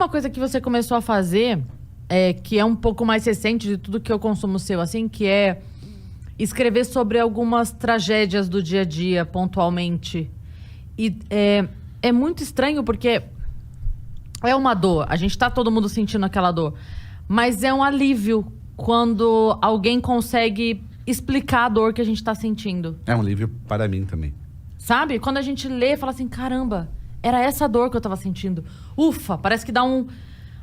Uma coisa que você começou a fazer, que é um pouco mais recente de tudo que eu consumo seu, assim, que é escrever sobre algumas tragédias do dia a dia, pontualmente. E é muito estranho porque é uma dor. A gente tá todo mundo sentindo aquela dor. Mas é um alívio quando alguém consegue explicar a dor que a gente tá sentindo. É um alívio para mim também. Sabe? Quando a gente lê, fala assim, caramba, era essa dor que eu tava sentindo. Ufa, parece que dá um...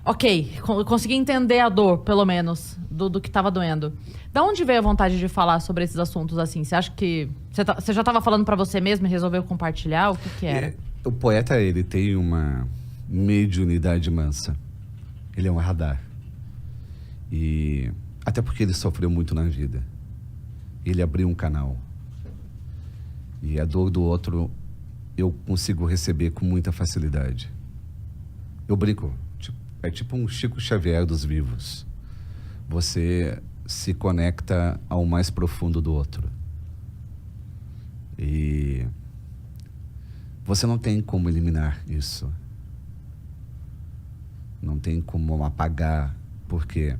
Ok, consegui entender a dor, pelo menos, do que tava doendo. Da onde veio a vontade de falar sobre esses assuntos, assim? Você acha que... Você já tava falando pra você mesmo e resolveu compartilhar? O que era? O poeta, ele tem uma mediunidade mansa. Ele é um radar. E até porque ele sofreu muito na vida. Ele abriu um canal. E a dor do outro eu consigo receber com muita facilidade. Eu brinco, é tipo um Chico Xavier dos vivos. Você se conecta ao mais profundo do outro. E você não tem como eliminar isso. Não tem como apagar, porque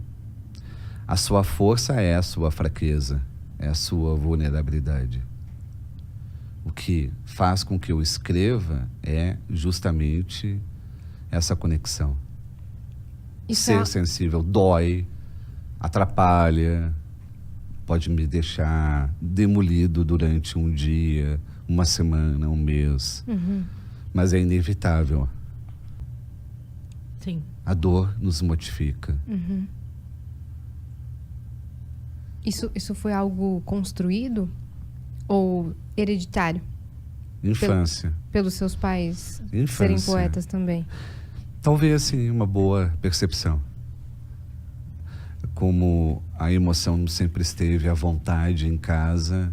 a sua força é a sua fraqueza, é a sua vulnerabilidade. O que faz com que eu escreva é justamente essa conexão. Ser sensível dói, atrapalha, pode me deixar demolido durante um dia, uma semana, um mês. Mas é inevitável. Sim. A dor nos modifica. Isso foi algo construído ou hereditário? Infância. Pelos seus pais Infância. serem poetas também? Talvez, sim, uma boa percepção. Como a emoção sempre esteve à vontade em casa,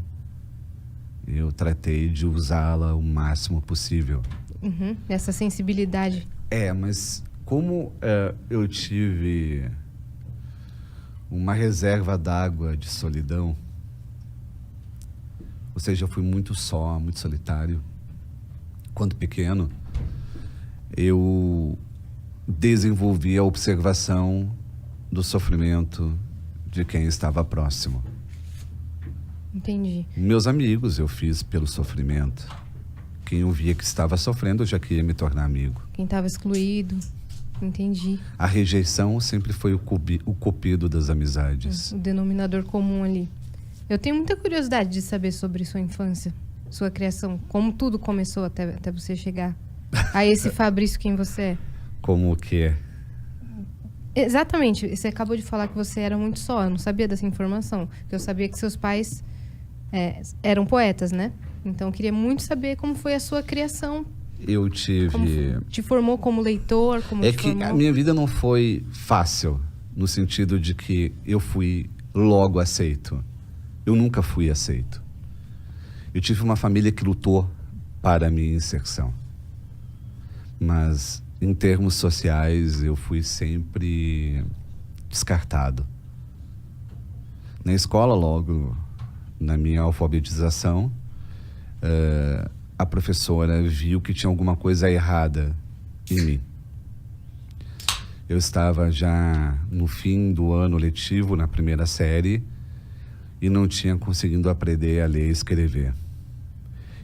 eu tratei de usá-la o máximo possível. Essa sensibilidade. Mas como eu tive uma reserva d'água de solidão, ou seja, eu fui muito só, muito solitário. Quando pequeno, eu desenvolvi a observação do sofrimento de quem estava próximo. Entendi. Meus amigos eu fiz pelo sofrimento. Quem eu via que estava sofrendo, eu já queria me tornar amigo. Quem estava excluído. Entendi. A rejeição sempre foi o cupido das amizades. O denominador comum ali. Eu tenho muita curiosidade de saber sobre sua infância, sua criação, como tudo começou até você chegar a esse Fabrício quem você é. Como o quê? Exatamente. Você acabou de falar que você era muito só. Eu não sabia dessa informação. Eu sabia que seus pais eram poetas, né? Então, eu queria muito saber como foi a sua criação. Eu tive... Te formou como leitor? A minha vida não foi fácil, no sentido de que eu fui logo aceito. Eu nunca fui aceito. Eu tive uma família que lutou para a minha inserção. Mas, em termos sociais, eu fui sempre descartado. Na escola, logo, na minha alfabetização, a professora viu que tinha alguma coisa errada em mim. Eu estava já no fim do ano letivo, na primeira série, e não tinha conseguido aprender a ler e escrever.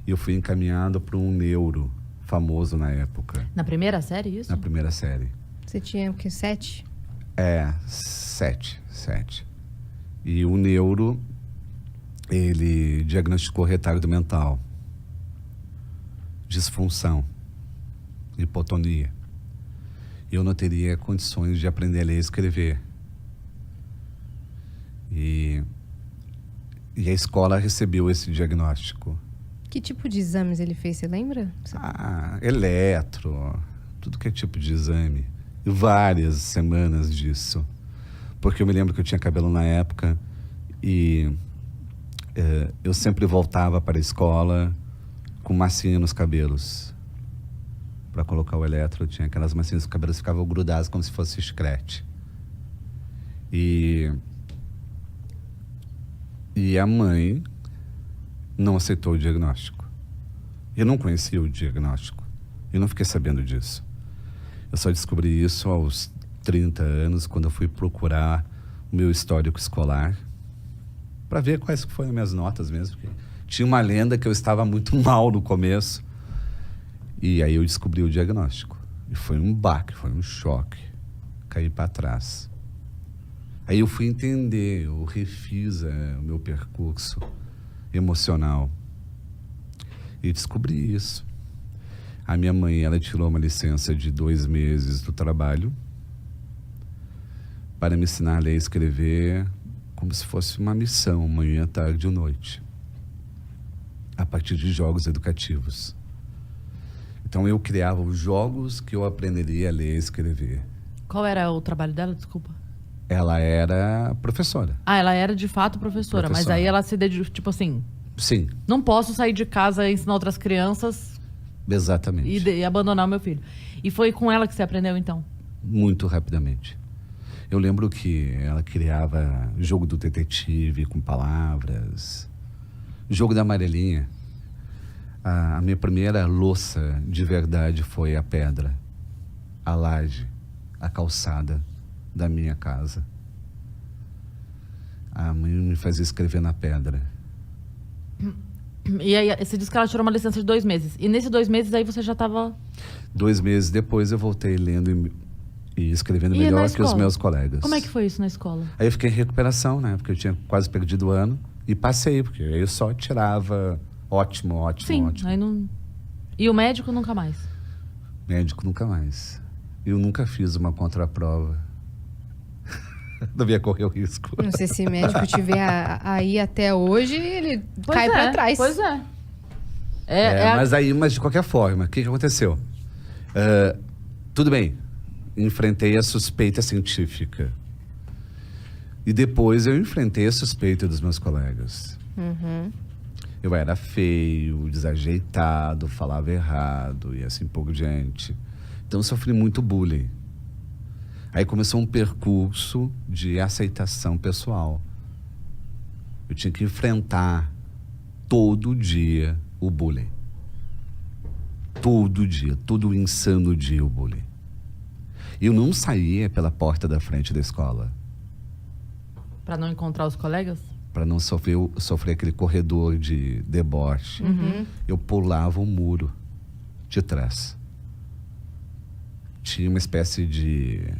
E eu fui encaminhado para um neuro famoso na época. Na primeira série, isso? Na primeira série. Você tinha o quê? 7? 7. E o neuro, ele diagnosticou retardo mental, disfunção, hipotonia. Eu não teria condições de aprender a ler e escrever. E a escola recebeu esse diagnóstico. Que tipo de exames ele fez, você lembra? Eletro, tudo que é tipo de exame. E várias semanas disso. Porque eu me lembro que eu tinha cabelo na época e eu sempre voltava para a escola com massinha nos cabelos. Para colocar o eletro, eu tinha aquelas massinhas, os cabelos ficavam grudados como se fosse chiclete. E a mãe não aceitou o diagnóstico. Eu não conhecia o diagnóstico. Eu não fiquei sabendo disso. Eu só descobri isso aos 30 anos, quando eu fui procurar o meu histórico escolar, para ver quais foram as minhas notas mesmo. Porque tinha uma lenda que eu estava muito mal no começo. E aí eu descobri o diagnóstico. E foi um baque, foi um choque. Caí para trás. Aí eu fui entender, eu refiz o meu percurso emocional. E descobri isso. A minha mãe, ela tirou uma licença de 2 meses do trabalho para me ensinar a ler e escrever como se fosse uma missão, manhã, tarde ou noite, a partir de jogos educativos. Então eu criava os jogos que eu aprenderia a ler e escrever. Qual era o trabalho dela? Desculpa. Ela era professora. Ah, ela era de fato professora, mas aí ela se dedicou, tipo assim... Sim. Não posso sair de casa e ensinar outras crianças... Exatamente. E abandonar o meu filho. E foi com ela que você aprendeu, então? Muito rapidamente. Eu lembro que ela criava jogo do detetive com palavras, jogo da amarelinha. A minha primeira louça de verdade foi a pedra, a laje, a calçada da minha casa. A mãe me fazia escrever na pedra. E aí, você disse que ela tirou uma licença de 2 meses. E nesses 2 meses aí você já estava... 2 meses depois eu voltei lendo e escrevendo melhor que os meus colegas. Como é que foi isso na escola? Aí eu fiquei em recuperação, né? Porque eu tinha quase perdido o ano. E passei, porque aí eu só tirava ótimo, ótimo, Sim, ótimo. aí não... E o médico nunca mais? Médico nunca mais. Eu nunca fiz uma contraprova. Não ia correr o risco. Não sei se o médico tiver aí até hoje, ele cai pra trás. Pois é. Mas de qualquer forma, o que aconteceu? Tudo bem, enfrentei a suspeita científica. E depois eu enfrentei a suspeita dos meus colegas. Uhum. Eu era feio, desajeitado, falava errado e assim por diante. Então eu sofri muito bullying. Aí começou um percurso de aceitação pessoal. Eu tinha que enfrentar todo dia o bullying. Todo dia, todo insano dia o bullying. Eu não saía pela porta da frente da escola. Para não encontrar os colegas? Para não sofrer aquele corredor de deboche. Uhum. Eu pulava o muro de trás. Tinha uma espécie de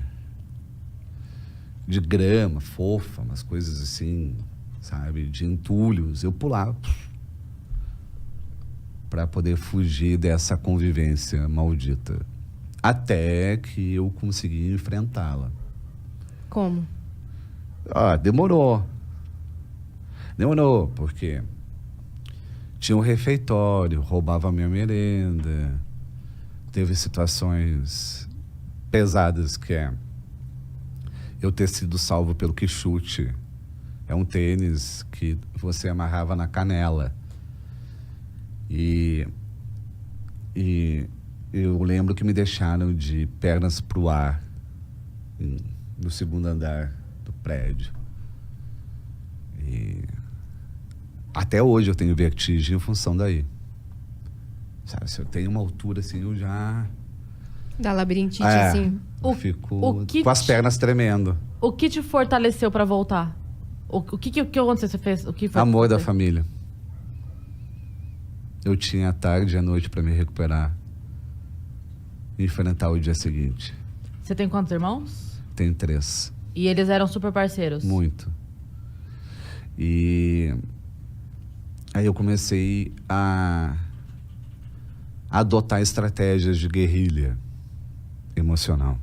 grama fofa, umas coisas assim, sabe? De entulhos. Eu pulava para poder fugir dessa convivência maldita. Até que eu consegui enfrentá-la. Como? Demorou. Demorou, porque tinha um refeitório, roubava a minha merenda. Teve situações pesadas, que é eu ter sido salvo pelo quichute. É um tênis que você amarrava na canela. E eu lembro que me deixaram de pernas pro ar no 2º andar do prédio. E até hoje eu tenho vertigem em função daí. Sabe, se eu tenho uma altura assim, eu já... Da labirintite, assim. Eu fico com as pernas tremendo. O que te fortaleceu para voltar? O que aconteceu? Você fez? O que foi? Amor da família. Eu tinha a tarde e a noite para me recuperar e enfrentar o dia seguinte. Você tem quantos irmãos? Tenho 3. E eles eram super parceiros? Muito. E aí eu comecei a adotar estratégias de guerrilha emocional.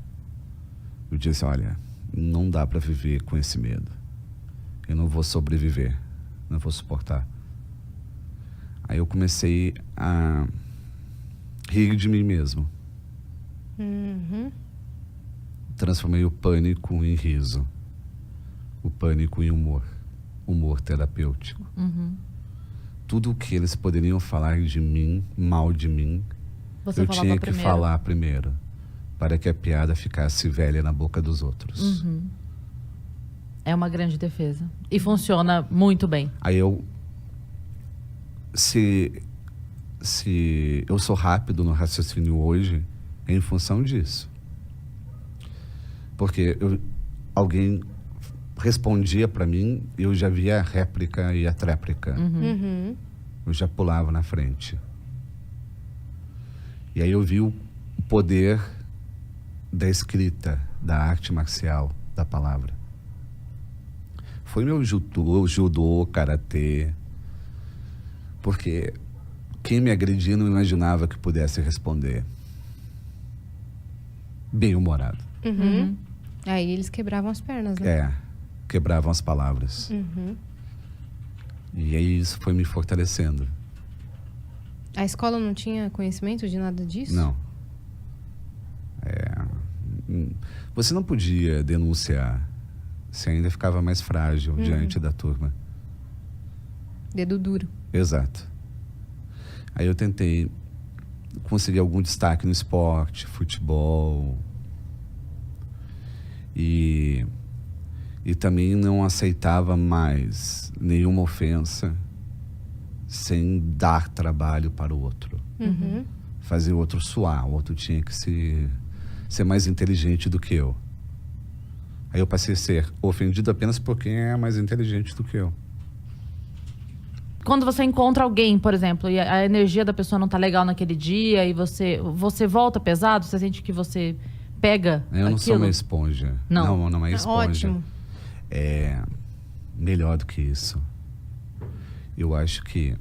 Eu disse, olha, não dá para viver com esse medo. Eu não vou sobreviver, não vou suportar. Aí eu comecei a rir de mim mesmo. Uhum. Transformei o pânico em riso. O pânico em humor. Humor terapêutico. Uhum. Tudo o que eles poderiam falar de mim, mal de mim, Você eu falava tinha que primeiro. falar primeiro. Para que a piada ficasse velha na boca dos outros. Uhum. É uma grande defesa. E funciona muito bem. Aí eu... Se eu sou rápido no raciocínio hoje, é em função disso. Porque alguém respondia para mim, eu já via a réplica e a tréplica. Uhum. Eu já pulava na frente. E aí eu vi o poder da escrita, da arte marcial, da palavra. Foi meu judô, karatê. Porque quem me agredia não imaginava que pudesse responder. Bem-humorado. Uhum. Aí eles quebravam as pernas, né? É, quebravam as palavras. Uhum. E aí isso foi me fortalecendo. A escola não tinha conhecimento de nada disso? Não. Você não podia denunciar. Você ainda ficava mais frágil diante da turma. Dedo duro. Exato. Aí eu tentei conseguir algum destaque no esporte, futebol. E também não aceitava mais nenhuma ofensa sem dar trabalho para o outro. Uhum. Fazer o outro suar. O outro tinha que ser mais inteligente do que eu. Aí eu passei a ser ofendido apenas por quem é mais inteligente do que eu. Quando você encontra alguém, por exemplo, e a energia da pessoa não tá legal naquele dia e você volta pesado, você sente que você pega Eu não sou aquilo? uma esponja. Não. Não é esponja. Ótimo. É melhor do que isso. Eu acho que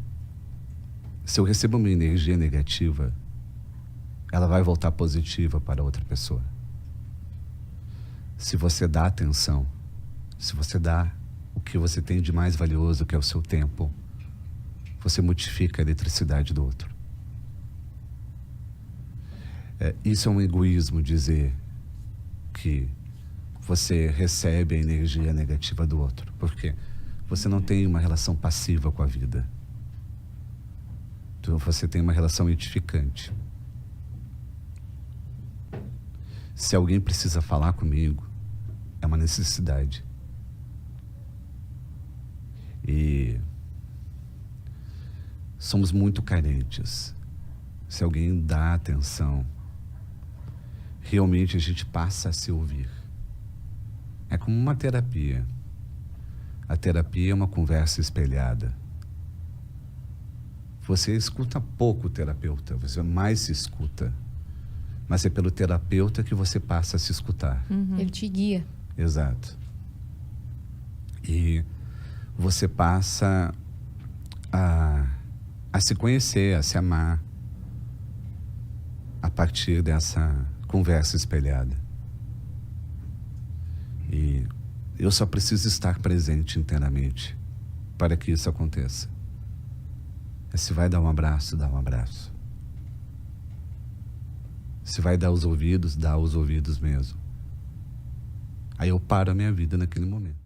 se eu recebo uma energia negativa, ela vai voltar positiva para outra pessoa. Se você dá atenção, se você dá o que você tem de mais valioso, que é o seu tempo, você multiplica a eletricidade do outro. Isso é um egoísmo dizer que você recebe a energia negativa do outro, porque você não tem uma relação passiva com a vida. Então você tem uma relação edificante. Se alguém precisa falar comigo, é uma necessidade. E somos muito carentes. Se alguém dá atenção, realmente a gente passa a se ouvir. É como uma terapia. A terapia é uma conversa espelhada. Você escuta pouco o terapeuta, você mais se escuta. Mas é pelo terapeuta que você passa a se escutar. Ele te guia. Exato. E você passa a se conhecer, a se amar a partir dessa conversa espelhada. E eu só preciso estar presente inteiramente para que isso aconteça. Se vai dar um abraço, dá um abraço. Se vai dar os ouvidos, dá os ouvidos mesmo. Aí eu paro a minha vida naquele momento.